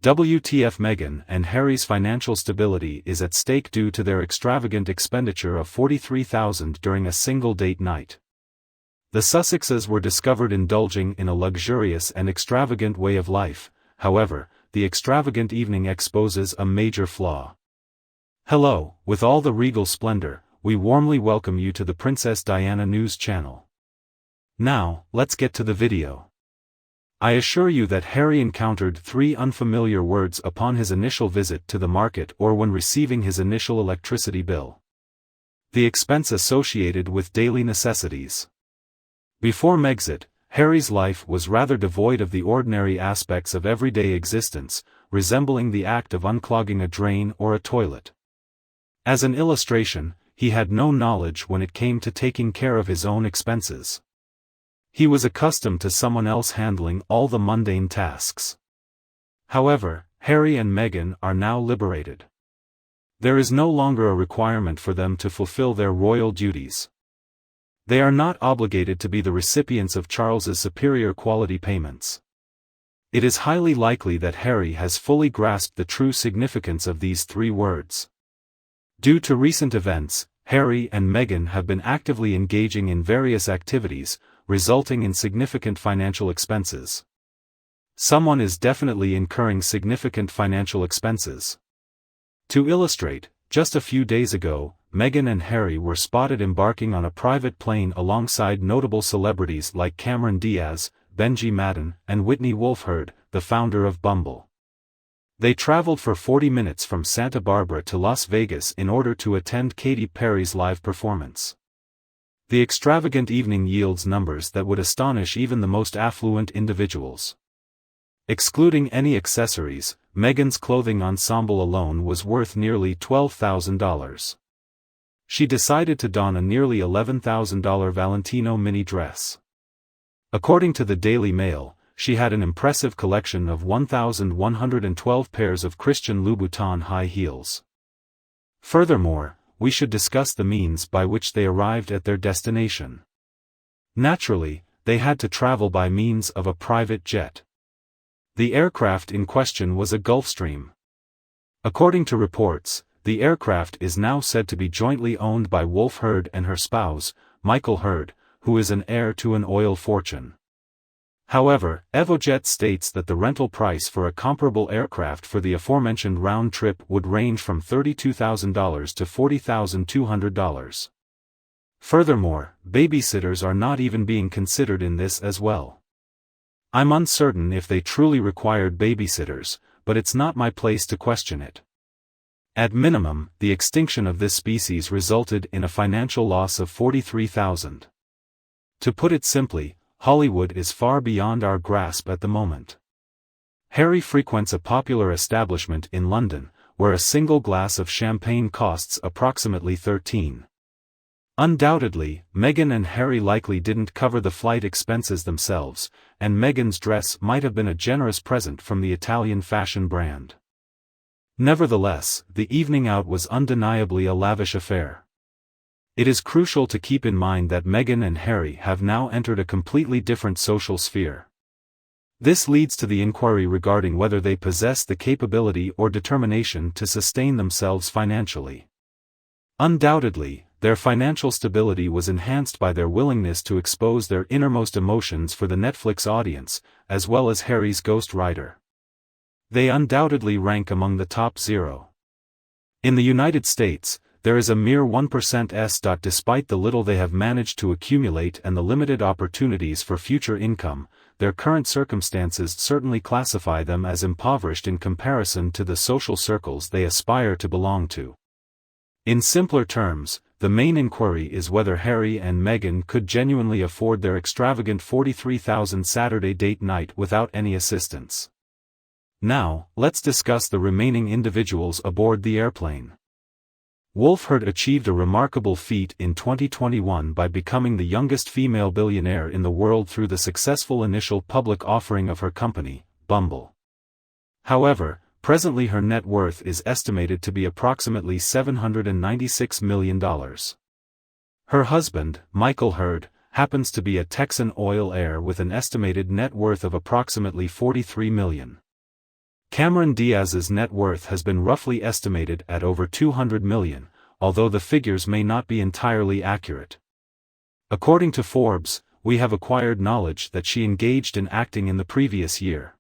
WTF. Meghan and Harry's financial stability is at stake due to their extravagant expenditure of $43,000 during a single date night. The Sussexes were discovered indulging in a luxurious and extravagant way of life. However, the extravagant evening exposes a major flaw. Hello, with all the regal splendor, we warmly welcome you to the Princess Diana News channel. Now, let's get to the video. I assure you that Harry encountered 3 unfamiliar words upon his initial visit to the market or when receiving his initial electricity bill. The expense associated with daily necessities. Before Megxit, Harry's life was rather devoid of the ordinary aspects of everyday existence, resembling the act of unclogging a drain or a toilet. As an illustration, he had no knowledge when it came to taking care of his own expenses. He was accustomed to someone else handling all the mundane tasks. However, Harry and Meghan are now liberated. There is no longer a requirement for them to fulfill their royal duties. They are not obligated to be the recipients of Charles's superior quality payments. It is highly likely that Harry has fully grasped the true significance of these 3 words. Due to recent events, Harry and Meghan have been actively engaging in various activities, resulting in significant financial expenses. Someone is definitely incurring significant financial expenses. To illustrate, just a few days ago, Meghan and Harry were spotted embarking on a private plane alongside notable celebrities like Cameron Diaz, Benji Madden, and Whitney Wolfe, the founder of Bumble. They traveled for 40 minutes from Santa Barbara to Las Vegas in order to attend Katy Perry's live performance. The extravagant evening yields numbers that would astonish even the most affluent individuals. Excluding any accessories, Meghan's clothing ensemble alone was worth nearly $12,000. She decided to don a nearly $11,000 Valentino mini dress. According to the Daily Mail, she had an impressive collection of 1,112 pairs of Christian Louboutin high heels. Furthermore, we should discuss the means by which they arrived at their destination. Naturally, they had to travel by means of a private jet. The aircraft in question was a Gulfstream. According to reports, the aircraft is now said to be jointly owned by Wolfe and her spouse, Michael Hurd, who is an heir to an oil fortune. However, Evojet states that the rental price for a comparable aircraft for the aforementioned round trip would range from $32,000 to $40,200. Furthermore, babysitters are not even being considered in this as well. I'm uncertain if they truly required babysitters, but it's not my place to question it. At minimum, the extinction of this species resulted in a financial loss of $43,000. To put it simply, Hollywood is far beyond our grasp at the moment. Harry frequents a popular establishment in London, where a single glass of champagne costs approximately $13. Undoubtedly, Meghan and Harry likely didn't cover the flight expenses themselves, and Meghan's dress might have been a generous present from the Italian fashion brand. Nevertheless, the evening out was undeniably a lavish affair. It is crucial to keep in mind that Meghan and Harry have now entered a completely different social sphere. This leads to the inquiry regarding whether they possess the capability or determination to sustain themselves financially. Undoubtedly, their financial stability was enhanced by their willingness to expose their innermost emotions for the Netflix audience, as well as Harry's Ghost Rider. They undoubtedly rank among the top 0. In the United States, there is a mere 1%. Despite the little they have managed to accumulate and the limited opportunities for future income, their current circumstances certainly classify them as impoverished in comparison to the social circles they aspire to belong to. In simpler terms, the main inquiry is whether Harry and Meghan could genuinely afford their extravagant $43,000 Saturday date night without any assistance. Now, let's discuss the remaining individuals aboard the airplane. Wolfe achieved a remarkable feat in 2021 by becoming the youngest female billionaire in the world through the successful initial public offering of her company, Bumble. However, presently her net worth is estimated to be approximately $796 million. Her husband, Michael Hurd, happens to be a Texan oil heir with an estimated net worth of approximately $43 million. Cameron Diaz's net worth has been roughly estimated at over $200 million, although the figures may not be entirely accurate. According to Forbes, we have acquired knowledge that she engaged in acting in the previous year.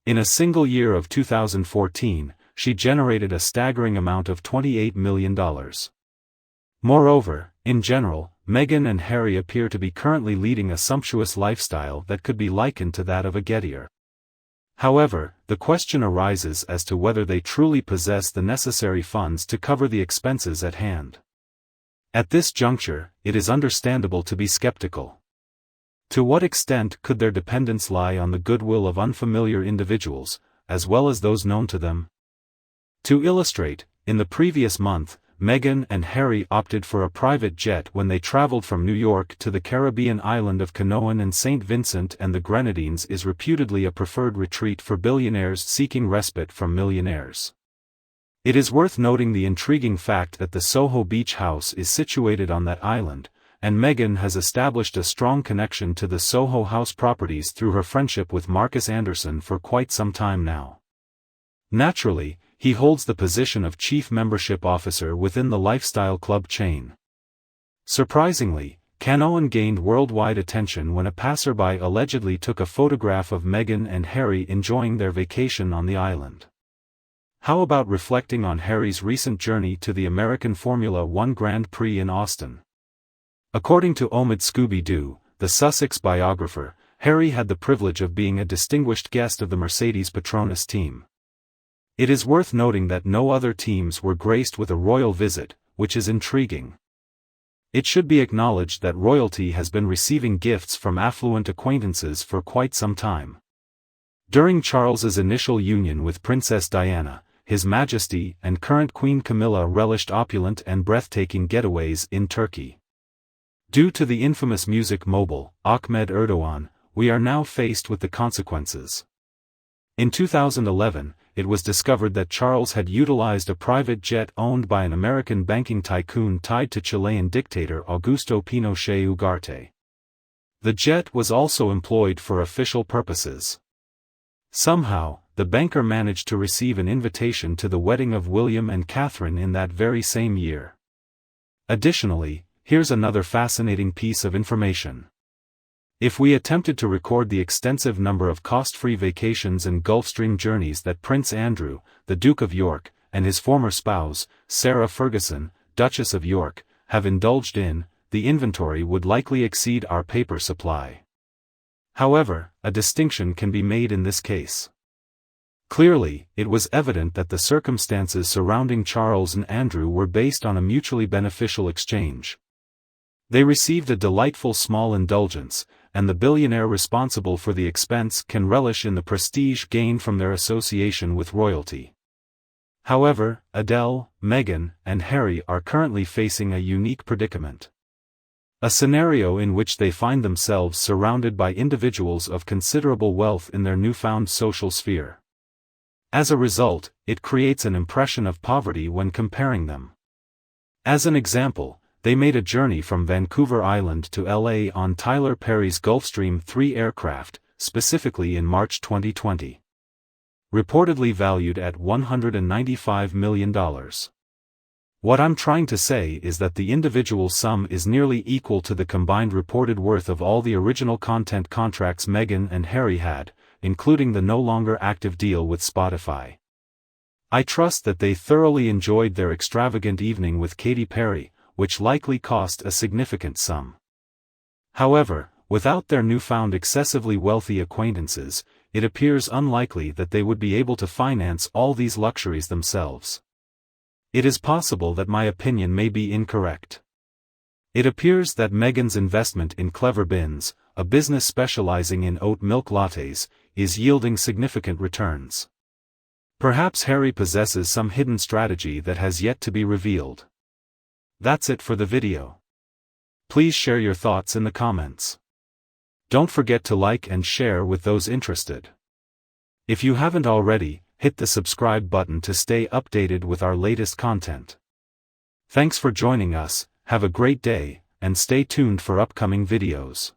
In a single year of 2014, she generated a staggering amount of $28 million. Moreover, in general, Meghan and Harry appear to be currently leading a sumptuous lifestyle that could be likened to that of a Gettier. However, the question arises as to whether they truly possess the necessary funds to cover the expenses at hand. At this juncture, it is understandable to be skeptical. To what extent could their dependence lie on the goodwill of unfamiliar individuals, as well as those known to them? To illustrate, in the previous month, Meghan and Harry opted for a private jet when they traveled from New York to the Caribbean island of Canoan, and St. Vincent and the Grenadines is reputedly a preferred retreat for billionaires seeking respite from millionaires. It is worth noting the intriguing fact that the Soho Beach house is situated on that island, and Meghan has established a strong connection to the Soho House properties through her friendship with Marcus Anderson for quite some time now. Naturally, he holds the position of chief membership officer within the lifestyle club chain. Surprisingly, Canoan gained worldwide attention when a passerby allegedly took a photograph of Meghan and Harry enjoying their vacation on the island. How about reflecting on Harry's recent journey to the American Formula One Grand Prix in Austin? According to Omid Scooby-Doo, the Sussex biographer, Harry had the privilege of being a distinguished guest of the Mercedes Petronas team. It is worth noting that no other teams were graced with a royal visit, which is intriguing. It should be acknowledged that royalty has been receiving gifts from affluent acquaintances for quite some time. During Charles's initial union with Princess Diana, His Majesty and current Queen Camilla relished opulent and breathtaking getaways in Turkey. Due to the infamous music mogul, Ahmet Erdoğan, we are now faced with the consequences. In 2011, it was discovered that Charles had utilized a private jet owned by an American banking tycoon tied to Chilean dictator Augusto Pinochet Ugarte. The jet was also employed for official purposes. Somehow, the banker managed to receive an invitation to the wedding of William and Catherine in that very same year. Additionally, here's another fascinating piece of information. If we attempted to record the extensive number of cost-free vacations and Gulfstream journeys that Prince Andrew, the Duke of York, and his former spouse, Sarah Ferguson, Duchess of York, have indulged in, the inventory would likely exceed our paper supply. However, a distinction can be made in this case. Clearly, it was evident that the circumstances surrounding Charles and Andrew were based on a mutually beneficial exchange. They received a delightful small indulgence, and the billionaire responsible for the expense can relish in the prestige gained from their association with royalty. However, Adele, Meghan, and Harry are currently facing a unique predicament. A scenario in which they find themselves surrounded by individuals of considerable wealth in their newfound social sphere. As a result, it creates an impression of poverty when comparing them. As an example, they made a journey from Vancouver Island to LA on Tyler Perry's Gulfstream 3 aircraft, specifically in March 2020. Reportedly valued at $195 million. What I'm trying to say is that the individual sum is nearly equal to the combined reported worth of all the original content contracts Meghan and Harry had, including the no longer active deal with Spotify. I trust that they thoroughly enjoyed their extravagant evening with Katy Perry, which likely cost a significant sum. However, without their newfound excessively wealthy acquaintances, it appears unlikely that they would be able to finance all these luxuries themselves. It is possible that my opinion may be incorrect. It appears that Meghan's investment in Clever Bins, a business specializing in oat milk lattes, is yielding significant returns. Perhaps Harry possesses some hidden strategy that has yet to be revealed. That's it for the video. Please share your thoughts in the comments. Don't forget to like and share with those interested. If you haven't already, hit the subscribe button to stay updated with our latest content. Thanks for joining us, have a great day, and stay tuned for upcoming videos.